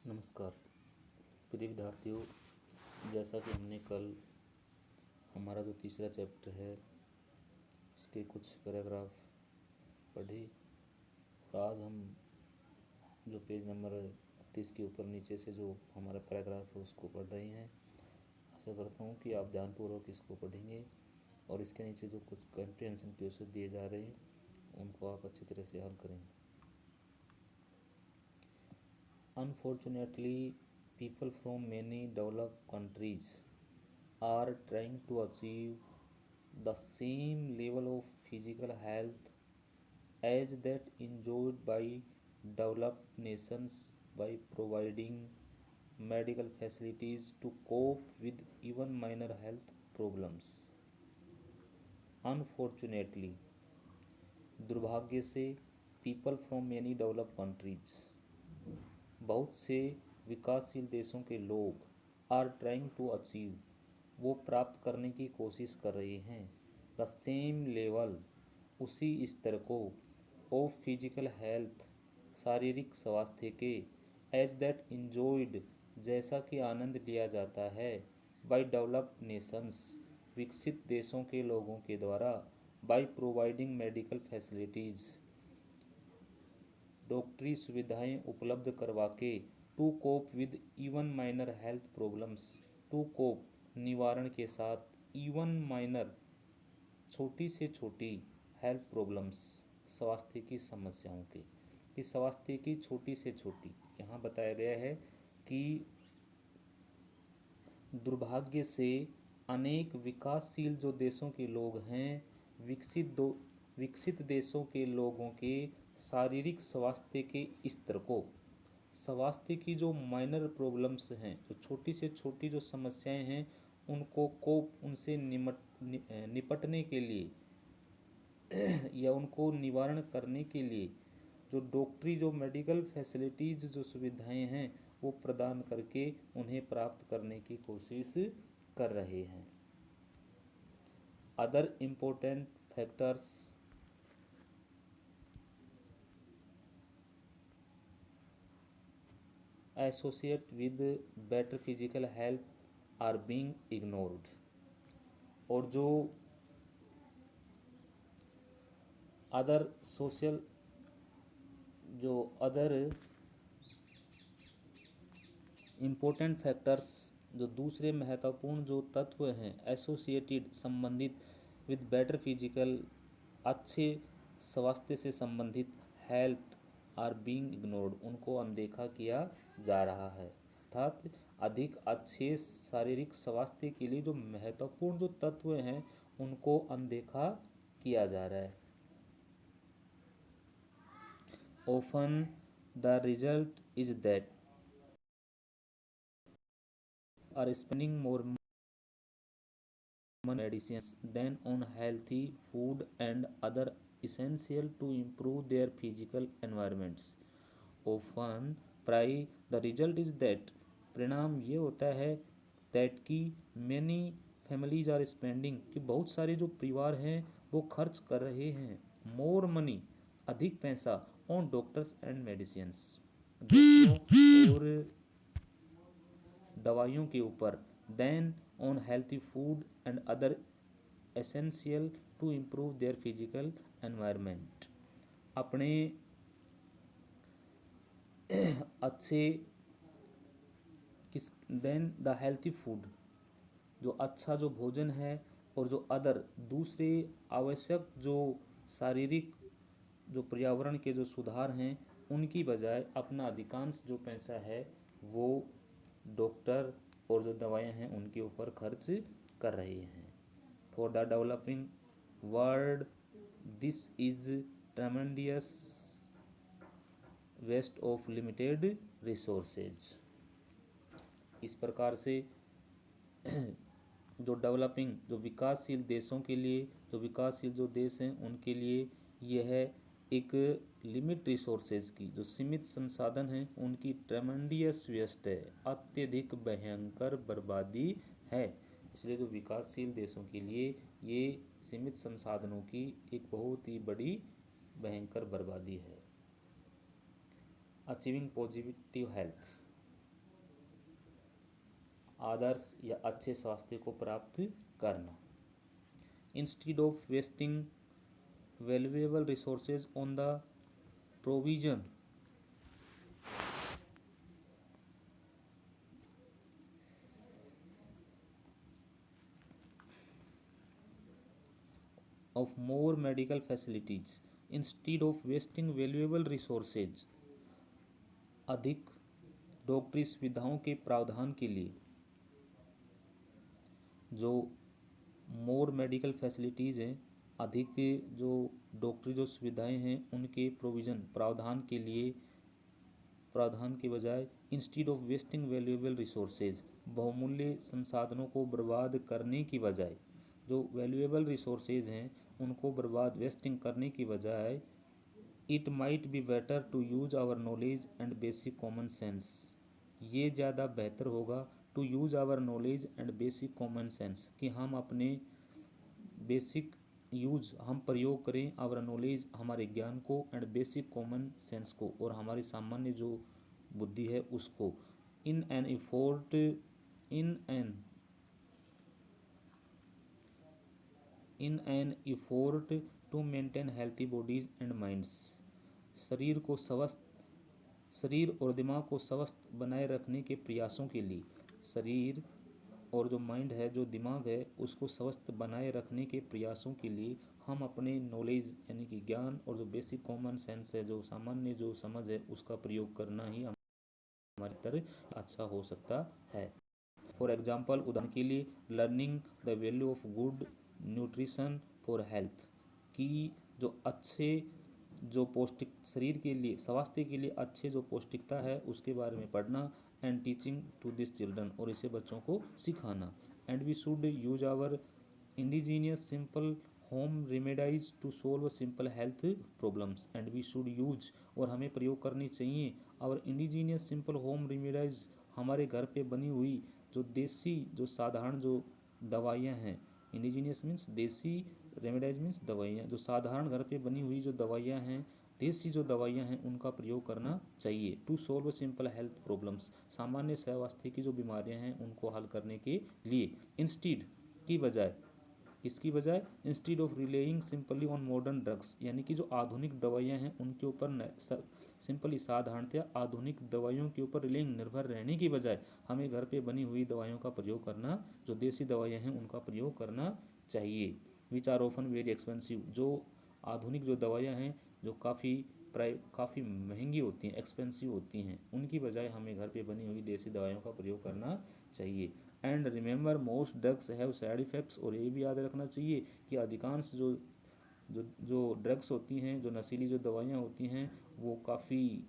नमस्कार प्रिय विद्यार्थियों। जैसा कि हमने कल हमारा जो तीसरा चैप्टर है उसके कुछ पैराग्राफ पढ़े, और आज हम जो पेज नंबर 32 के ऊपर नीचे से जो हमारा पैराग्राफ है उसको पढ़ रहे हैं। आशा करता हूँ कि आप ध्यानपूर्वक इसको पढ़ेंगे और इसके नीचे जो कुछ कॉम्प्रिहेंशन क्वेश्चन दिए जा रहे हैं उनको आप अच्छी तरह से हल करेंगे। Unfortunately, people from many developed countries are trying to achieve the same level of physical health as that enjoyed by developed nations by providing medical facilities to cope with even minor health problems. Unfortunately, दुर्भाग्य से, people from many developed countries, बहुत से विकासशील देशों के लोग, are trying to achieve, वो प्राप्त करने की कोशिश कर रहे हैं, द सेम लेवल, उसी स्तर को, ऑफ फिजिकल हेल्थ, शारीरिक स्वास्थ्य के, एज दैट इंजॉयड, जैसा कि आनंद लिया जाता है, बाय डेवलप्ड नेशंस, विकसित देशों के लोगों के द्वारा, बाय प्रोवाइडिंग मेडिकल फैसिलिटीज़, डॉक्टरी सुविधाएं उपलब्ध करवा के, to cope with even minor health problems, to cope, निवारण के साथ, इवन माइनर, छोटी से छोटी, हेल्थ प्रॉब्लम्स, स्वास्थ्य की समस्याओं के, कि स्वास्थ्य की छोटी से छोटी, यहाँ बताया गया है कि दुर्भाग्य से अनेक विकासशील जो देशों के लोग हैं, विकसित देशों के लोगों के शारीरिक स्वास्थ्य के स्तर को, स्वास्थ्य की जो माइनर प्रॉब्लम्स हैं, जो छोटी से छोटी जो समस्याएं हैं, उनको उनसे निपटने के लिए या उनको निवारण करने के लिए जो डॉक्टरी जो मेडिकल फैसिलिटीज़ जो सुविधाएं हैं वो प्रदान करके उन्हें प्राप्त करने की कोशिश कर रहे हैं। Other important factors associate with better physical health are being ignored, और जो अदर इम्पोर्टेंट फैक्टर्स, जो दूसरे महत्वपूर्ण जो तत्व हैं, एसोसिएटेड, संबंधित, विद बेटर फिजिकल, अच्छे स्वास्थ्य से संबंधित, हेल्थ, आर बीइंग इग्नोर्ड, उनको अनदेखा किया जा रहा है। अर्थात अधिक अच्छे शारीरिक स्वास्थ्य के लिए जो महत्वपूर्ण जो तत्व हैं उनको अनदेखा किया जा रहा है। Often the result is that are spending more money on medicines than on healthy food and other essential to improve their physical environments. Often the result is that, परिणाम ये होता है, that कि many families are spending, कि बहुत सारे जो परिवार हैं वो खर्च कर रहे हैं, more money, अधिक पैसा, on doctors and medicines, डॉक्टरों और दवाइयों के ऊपर, then on healthy food and other essential to improve their physical environment, अपने अच्छे देन द हेल्थी फूड, जो अच्छा जो भोजन है, और जो अदर दूसरे आवश्यक जो शारीरिक जो पर्यावरण के जो सुधार हैं उनकी बजाय अपना अधिकांश जो पैसा है वो डॉक्टर और जो दवाएं हैं उनके ऊपर खर्च कर रहे हैं। For the developing world this is tremendous waste of limited resources. इस प्रकार से जो डेवलपिंग जो विकासशील देशों के लिए, जो विकासशील जो देश हैं उनके लिए यह एक लिमिट रिसोर्सेज की, जो सीमित संसाधन हैं उनकी ट्रेमेंडियस वेस्ट है, अत्यधिक भयंकर बर्बादी है। इसलिए जो विकासशील देशों के लिए ये सीमित संसाधनों की एक बहुत ही बड़ी भयंकर बर्बादी है। अचीविंग पॉजिटिव हेल्थ, आदर्श या अच्छे स्वास्थ्य को प्राप्त करना। Instead of wasting valuable resources on the provision of more medical facilities, instead of wasting valuable resources, अधिक डॉक्टरी सुविधाओं के प्रावधान के लिए, जो मोर मेडिकल फैसिलिटीज़ हैं, अधिक जो डॉक्टरी जो सुविधाएं हैं उनके प्रोविज़न प्रावधान के लिए, प्रावधान के बजाय instead of wasting valuable resources, बहुमूल्य संसाधनों को बर्बाद करने की बजाय, जो वैल्यूएबल रिसोर्सेज हैं उनको बर्बाद वेस्टिंग करने की बजाय, it might be better to use our knowledge and basic common sense, ये ज़्यादा बेहतर होगा to use our knowledge and basic common sense, कि हम अपने बेसिक यूज, हम प्रयोग करें आवर नॉलेज, हमारे ज्ञान को, एंड बेसिक कॉमन सेंस को, और हमारी सामान्य जो बुद्धि है उसको, in an effort in an effort to maintain healthy bodies and minds, शरीर और दिमाग को स्वस्थ बनाए रखने के प्रयासों के लिए, शरीर और जो माइंड है, जो दिमाग है, उसको स्वस्थ बनाए रखने के प्रयासों के लिए हम अपने नॉलेज यानी कि ज्ञान और जो बेसिक कॉमन सेंस है, जो सामान्य जो समझ है, उसका प्रयोग करना ही हमारी तरह अच्छा हो सकता है। फॉर एग्जाम्पल, उदाहरण के लिए, learning the value of good nutrition for health, कि जो अच्छे जो पौष्टिक शरीर के लिए, स्वास्थ्य के लिए अच्छे जो पौष्टिकता है उसके बारे में पढ़ना, and teaching to this children, और इसे बच्चों को सिखाना, and we should use our indigenous simple home remedies to solve simple health problems, and we should use, और हमें प्रयोग करनी चाहिए our indigenous simple home remedies, हमारे घर पे बनी हुई जो देसी जो साधारण जो दवाइयाँ हैं, इंडिजीनियस मीन्स देसी, रेमेडीज मीन्स दवाइयाँ, जो साधारण घर पे बनी हुई जो दवाइयाँ हैं, देसी जो दवाइयाँ हैं, उनका प्रयोग करना चाहिए to solve simple health problems, सामान्य स्वास्थ्य की जो बीमारियाँ हैं उनको हल करने के लिए, इंस्टीड की बजाय, इसकी बजाय, instead of relying simply on modern drugs, यानी कि जो आधुनिक दवाइयाँ हैं उनके ऊपर सिंपली साधारणतया आधुनिक दवाइयों के ऊपर रिलेइंग निर्भर रहने की बजाय हमें घर पे बनी हुई दवाइयों का प्रयोग करना, जो देसी दवाइयाँ हैं उनका प्रयोग करना चाहिए, which are often very expensive, जो आधुनिक जो दवाइयाँ हैं जो काफ़ी महंगी होती हैं, एक्सपेंसिव होती हैं, उनकी बजाय हमें घर पे बनी हुई देसी दवाइयों का प्रयोग करना चाहिए। And remember most drugs have side effects, और ये भी याद रखना चाहिए कि अधिकांश जो जो जो ड्रग्स होती हैं, जो नशीली जो दवाइयाँ होती हैं, वो काफ़ी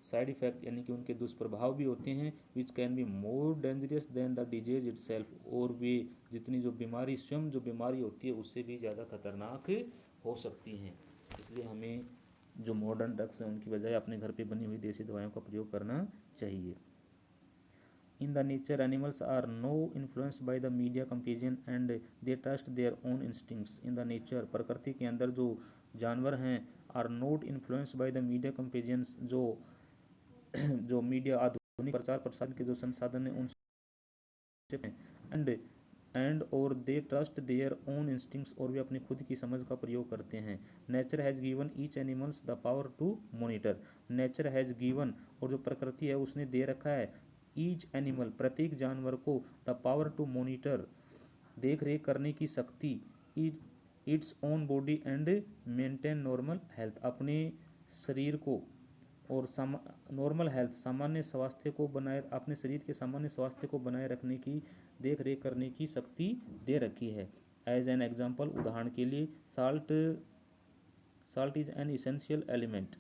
साइड इफ़ेक्ट यानी कि उनके दुष्प्रभाव भी होते हैं, which can be more dangerous than the disease itself, और वे जितनी जो बीमारी, स्वयं जो बीमारी होती है उससे भी ज़्यादा खतरनाक हो सकती हैं। इसलिए हमें जो मॉडर्न ड्रग्स हैं उनकी बजाय अपने घर पे बनी हुई देसी दवाइयों का प्रयोग करना चाहिए। In the nature, animals are no influenced by the media companion and they trust their own instincts. In the nature, प्रकृति के अंदर जो जानवर हैं are not influenced by the media companions, जो मीडिया आधुनिक प्रचार प्रसार के जो संसाधन हैं उनसे, एंड और they trust their own instincts, और वे अपनी खुद की समझ का प्रयोग करते हैं। Nature has given each animals the power to monitor, nature has given, और जो प्रकृति है उसने दे रखा है, ईच एनिमल प्रत्येक जानवर को, द पावर टू मॉनिटर देख रेख करने की शक्ति, its own body and maintain normal health, अपने शरीर को और नॉर्मल हेल्थ सामान्य स्वास्थ्य को बनाए, अपने शरीर के सामान्य स्वास्थ्य को बनाए रखने की, देख रेख करने की शक्ति दे रखी है। एज एन एग्जाम्पल, उदाहरण के लिए, salt is an essential element,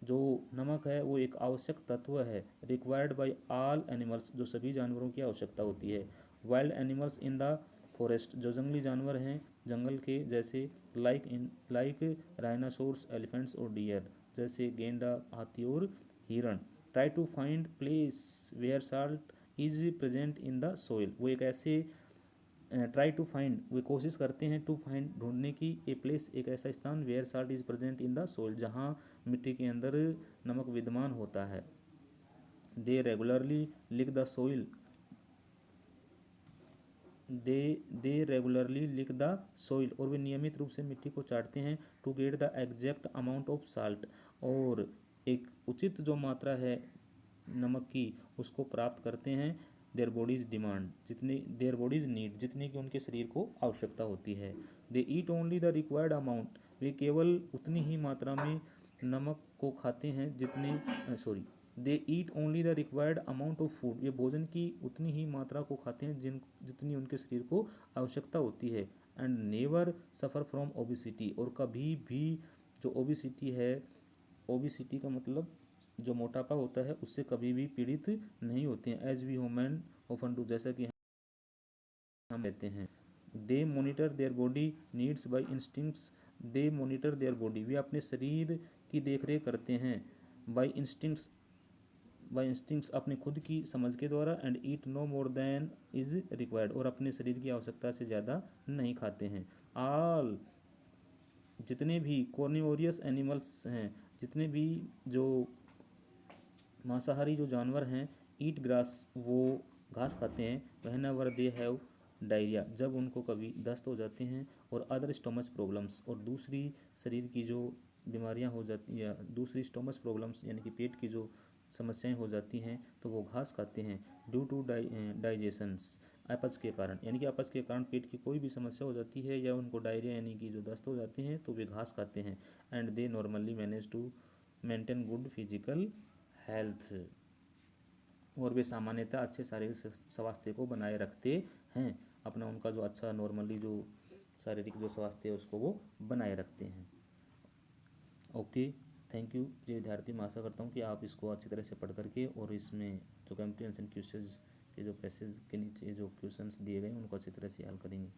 जो नमक है वो एक आवश्यक तत्व है, रिक्वायर्ड बाय ऑल एनिमल्स, जो सभी जानवरों की आवश्यकता होती है। Wild animals in the forest, जो जंगली जानवर हैं जंगल के, जैसे लाइक राइनासोर्स, एलिफेंट्स और डियर, जैसे गेंडा, हाथी और हिरण। Try to find place where salt is present in the soil, वो एक ऐसे ट्राई टू फाइंड, वे कोशिश करते हैं, टू फाइंड ढूंढने की, ए प्लेस एक ऐसा स्थान, where salt is present in the soil, जहाँ मिट्टी के अंदर नमक विद्यमान होता है। They regularly lick the soil they regularly lick the soil, और वे नियमित रूप से मिट्टी को चाटते हैं to get the exact amount of salt, और एक उचित जो मात्रा है नमक की उसको प्राप्त करते हैं देयर बॉडीज डिमांड, जितनी देयर बॉडीज नीड, जितनी कि उनके शरीर को आवश्यकता होती है। They eat only the required amount, वे केवल उतनी ही मात्रा में नमक को खाते हैं जितने sorry they eat only the required amount of food, ये भोजन की उतनी ही मात्रा को खाते हैं जितनी उनके शरीर को आवश्यकता होती है। And never suffer from obesity, और कभी भी जो ओबिसिटी है, ओबिसिटी का मतलब जो मोटापा होता है, उससे कभी भी पीड़ित नहीं होते हैं। As we human often do, जैसा कि हम लेते हैं। They monitor their body needs by instincts, they monitor their body, वे अपने शरीर की देखरेख करते हैं बाई इंस्टिंक्ट्स अपने खुद की समझ के द्वारा। And eat no more than is required, और अपने शरीर की आवश्यकता से ज़्यादा नहीं खाते हैं। ऑल, जितने भी कॉर्निवोरियस एनिमल्स हैं, जितने भी जो मांसाहारी जो जानवर हैं, ईट ग्रास, वो घास खाते हैं। व्हेनेवर दे हैव डायरिया, जब उनको कभी दस्त हो जाते हैं, और अदर स्टोमच प्रॉब्लम्स, और दूसरी शरीर की जो बीमारियां हो जाती हैं, दूसरी स्टोमच प्रॉब्लम्स यानी कि पेट की जो समस्याएं हो जाती हैं, तो वो घास खाते हैं। ड्यू टू डाइजेशंस, अपच के कारण, यानी कि अपच के कारण पेट की कोई भी समस्या हो जाती है या उनको डायरिया यानी कि जो दस्त हो जाते हैं, तो वे घास खाते हैं। And they normally manage to maintain good physical health, और वे सामान्यतः अच्छे शारीरिक स्वास्थ्य को बनाए रखते हैं। अपना उनका जो अच्छा नॉर्मली जो शारीरिक जो स्वास्थ्य है उसको वो बनाए रखते हैं। ओके, थैंक यू प्रिय विद्यार्थी। मैं आशा करता हूँ कि आप इसको अच्छी तरह से पढ़ करके, और इसमें जो कॉम्प्रिहेंशन क्वेश्चंस के जो पैसेज के नीचे जो क्वेश्चंस दिए गए हैं उनको अच्छी तरह से हल करेंगे।